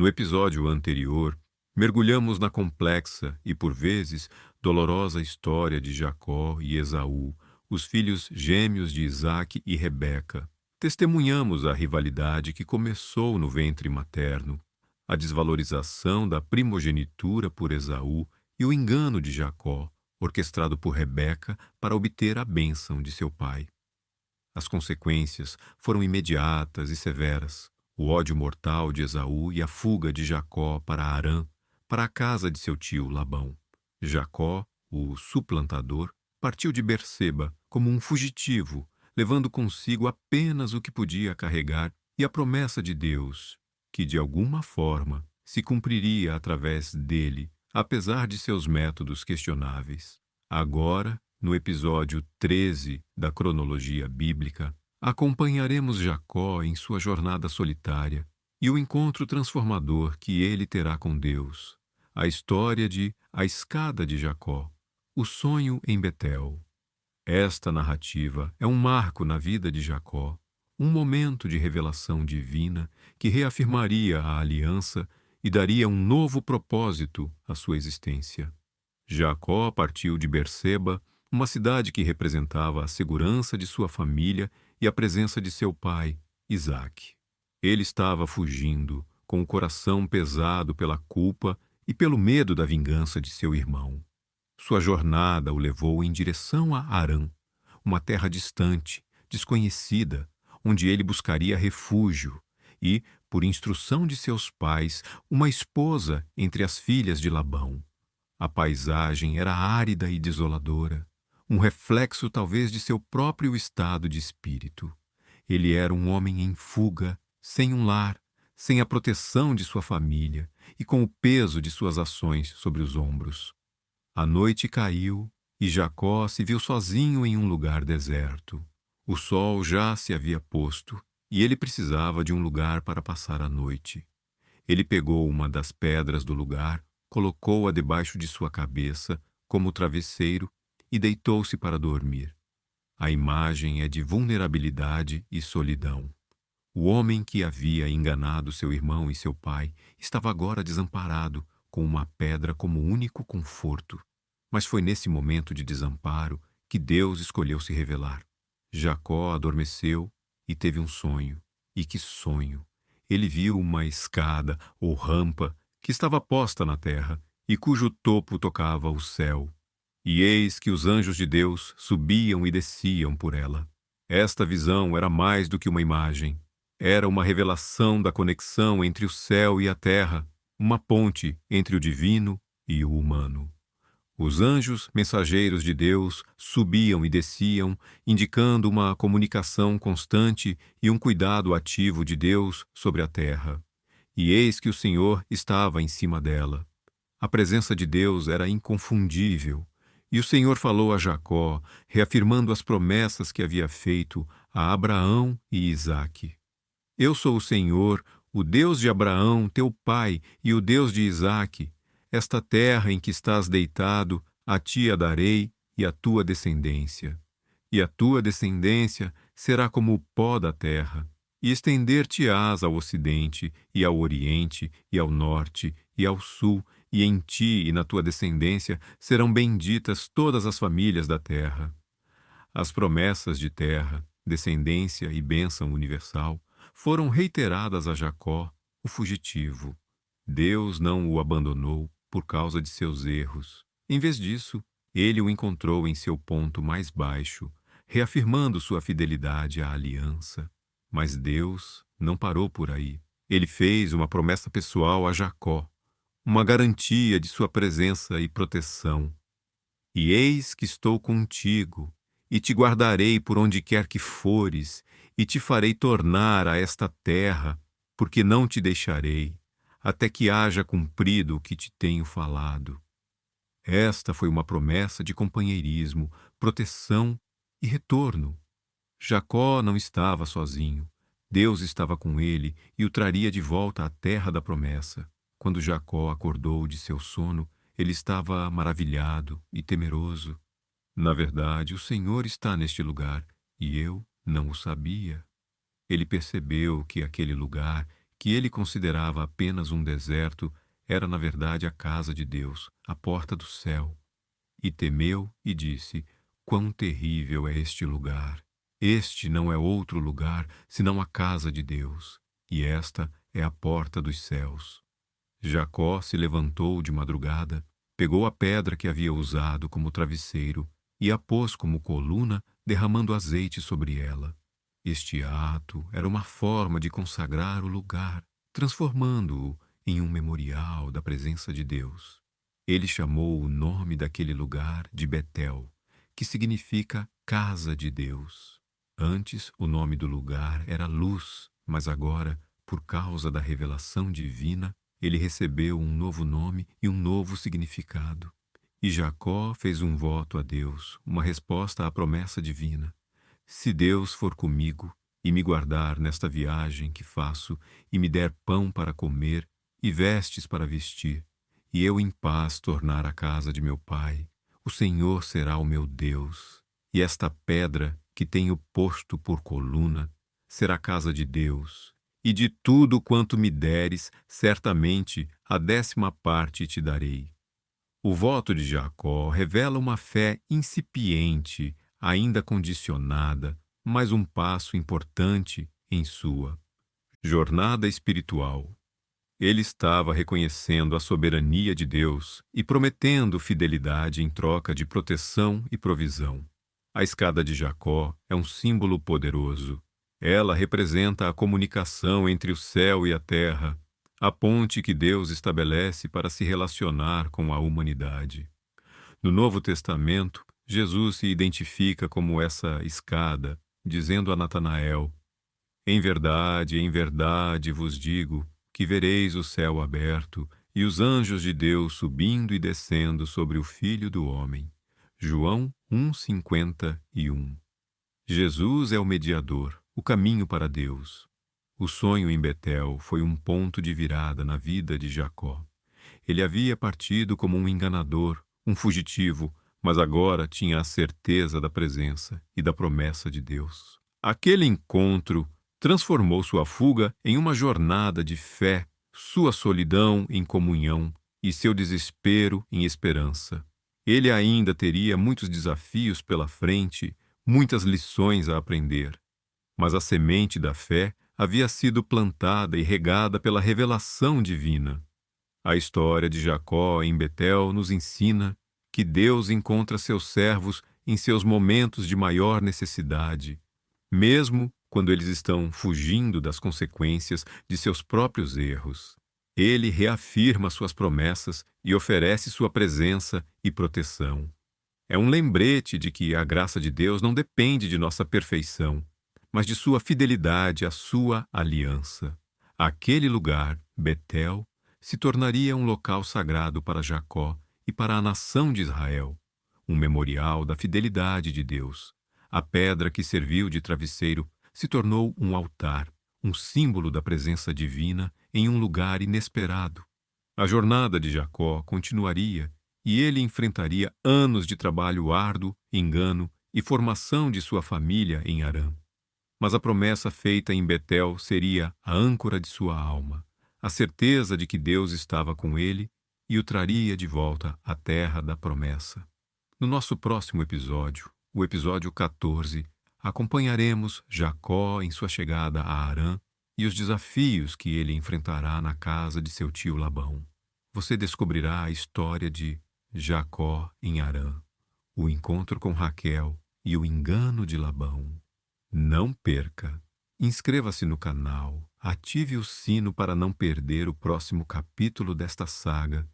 No episódio anterior, mergulhamos na complexa e, por vezes, dolorosa história de Jacó e Esaú, os filhos gêmeos de Isaque e Rebeca. Testemunhamos a rivalidade que começou no ventre materno, a desvalorização da primogenitura por Esaú e o engano de Jacó, orquestrado por Rebeca para obter a bênção de seu pai. As consequências foram imediatas e severas. O ódio mortal de Esaú e a fuga de Jacó para Harã, para a casa de seu tio Labão. Jacó, o suplantador, partiu de Berseba como um fugitivo, levando consigo apenas o que podia carregar e a promessa de Deus, que de alguma forma se cumpriria através dele, apesar de seus métodos questionáveis. Agora, no episódio 13 da cronologia bíblica, acompanharemos Jacó em sua jornada solitária e o encontro transformador que ele terá com Deus. A história de A Escada de Jacó, o sonho em Betel. Esta narrativa é um marco na vida de Jacó, um momento de revelação divina que reafirmaria a aliança e daria um novo propósito à sua existência. Jacó partiu de Berseba, uma cidade que representava a segurança de sua família e a presença de seu pai, Isaque. Ele estava fugindo, com o coração pesado pela culpa e pelo medo da vingança de seu irmão. Sua jornada o levou em direção a Harã, uma terra distante, desconhecida, onde ele buscaria refúgio e, por instrução de seus pais, uma esposa entre as filhas de Labão. A paisagem era árida e desoladora, um reflexo talvez de seu próprio estado de espírito. Ele era um homem em fuga, sem um lar, sem a proteção de sua família e com o peso de suas ações sobre os ombros. A noite caiu e Jacó se viu sozinho em um lugar deserto. O sol já se havia posto e ele precisava de um lugar para passar a noite. Ele pegou uma das pedras do lugar, colocou-a debaixo de sua cabeça como travesseiro e deitou-se para dormir. A imagem é de vulnerabilidade e solidão. O homem que havia enganado seu irmão e seu pai estava agora desamparado, com uma pedra como único conforto. Mas foi nesse momento de desamparo que Deus escolheu se revelar. Jacó adormeceu e teve um sonho. E que sonho! Ele viu uma escada ou rampa que estava posta na terra e cujo topo tocava o céu. E eis que os anjos de Deus subiam e desciam por ela. Esta visão era mais do que uma imagem. Era uma revelação da conexão entre o céu e a terra, uma ponte entre o divino e o humano. Os anjos, mensageiros de Deus, subiam e desciam, indicando uma comunicação constante e um cuidado ativo de Deus sobre a terra. E eis que o Senhor estava em cima dela. A presença de Deus era inconfundível. E o Senhor falou a Jacó, reafirmando as promessas que havia feito a Abraão e Isaque. Eu sou o Senhor, o Deus de Abraão, teu pai, e o Deus de Isaque. Esta terra em que estás deitado, a ti a darei e a tua descendência. E a tua descendência será como o pó da terra, e estender-te-ás ao ocidente, e ao oriente, e ao norte, e ao sul, e em ti e na tua descendência serão benditas todas as famílias da terra. As promessas de terra, descendência e bênção universal foram reiteradas a Jacó, o fugitivo. Deus não o abandonou por causa de seus erros. Em vez disso, ele o encontrou em seu ponto mais baixo, reafirmando sua fidelidade à aliança. Mas Deus não parou por aí. Ele fez uma promessa pessoal a Jacó, uma garantia de sua presença e proteção. E eis que estou contigo, e te guardarei por onde quer que fores, e te farei tornar a esta terra, porque não te deixarei, até que haja cumprido o que te tenho falado. Esta foi uma promessa de companheirismo, proteção e retorno. Jacó não estava sozinho. Deus estava com ele e o traria de volta à terra da promessa. Quando Jacó acordou de seu sono, ele estava maravilhado e temeroso. Na verdade, o Senhor está neste lugar, e eu não o sabia. Ele percebeu que aquele lugar, que ele considerava apenas um deserto, era na verdade a casa de Deus, a porta do céu. E temeu e disse: quão terrível é este lugar! Este não é outro lugar senão a casa de Deus, e esta é a porta dos céus. Jacó se levantou de madrugada, pegou a pedra que havia usado como travesseiro e a pôs como coluna, derramando azeite sobre ela. Este ato era uma forma de consagrar o lugar, transformando-o em um memorial da presença de Deus. Ele chamou o nome daquele lugar de Betel, que significa casa de Deus. Antes, o nome do lugar era Luz, mas agora, por causa da revelação divina, ele recebeu um novo nome e um novo significado. E Jacó fez um voto a Deus, uma resposta à promessa divina. Se Deus for comigo e me guardar nesta viagem que faço, e me der pão para comer e vestes para vestir, e eu em paz tornar a casa de meu pai, o Senhor será o meu Deus, e esta pedra que tenho posto por coluna será a casa de Deus, e de tudo quanto me deres, certamente a 10ª parte te darei. O voto de Jacó revela uma fé incipiente, ainda condicionada, mas um passo importante em sua jornada espiritual. Ele estava reconhecendo a soberania de Deus e prometendo fidelidade em troca de proteção e provisão. A escada de Jacó é um símbolo poderoso. Ela representa a comunicação entre o céu e a terra, a ponte que Deus estabelece para se relacionar com a humanidade. No Novo Testamento, Jesus se identifica como essa escada, dizendo a Natanael: em verdade vos digo que vereis o céu aberto e os anjos de Deus subindo e descendo sobre o Filho do Homem. João 1:51. Jesus é o mediador, o caminho para Deus. O sonho em Betel foi um ponto de virada na vida de Jacó. Ele havia partido como um enganador, um fugitivo, mas agora tinha a certeza da presença e da promessa de Deus. Aquele encontro transformou sua fuga em uma jornada de fé, sua solidão em comunhão e seu desespero em esperança. Ele ainda teria muitos desafios pela frente, muitas lições a aprender. Mas a semente da fé havia sido plantada e regada pela revelação divina. A história de Jacó em Betel nos ensina que Deus encontra seus servos em seus momentos de maior necessidade, mesmo quando eles estão fugindo das consequências de seus próprios erros. Ele reafirma suas promessas e oferece sua presença e proteção. É um lembrete de que a graça de Deus não depende de nossa perfeição, mas de sua fidelidade à sua aliança. Aquele lugar, Betel, se tornaria um local sagrado para Jacó e para a nação de Israel, um memorial da fidelidade de Deus. A pedra que serviu de travesseiro se tornou um altar, um símbolo da presença divina em um lugar inesperado. A jornada de Jacó continuaria e ele enfrentaria anos de trabalho árduo, engano e formação de sua família em Harã. Mas a promessa feita em Betel seria a âncora de sua alma, a certeza de que Deus estava com ele e o traria de volta à terra da promessa. No nosso próximo episódio, o episódio 14, acompanharemos Jacó em sua chegada a Harã e os desafios que ele enfrentará na casa de seu tio Labão. Você descobrirá a história de Jacó em Harã, o encontro com Raquel e o engano de Labão. Não perca! Inscreva-se no canal, ative o sino para não perder o próximo capítulo desta saga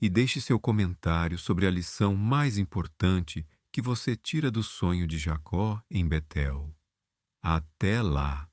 e deixe seu comentário sobre a lição mais importante que você tira do sonho de Jacó em Betel. Até lá!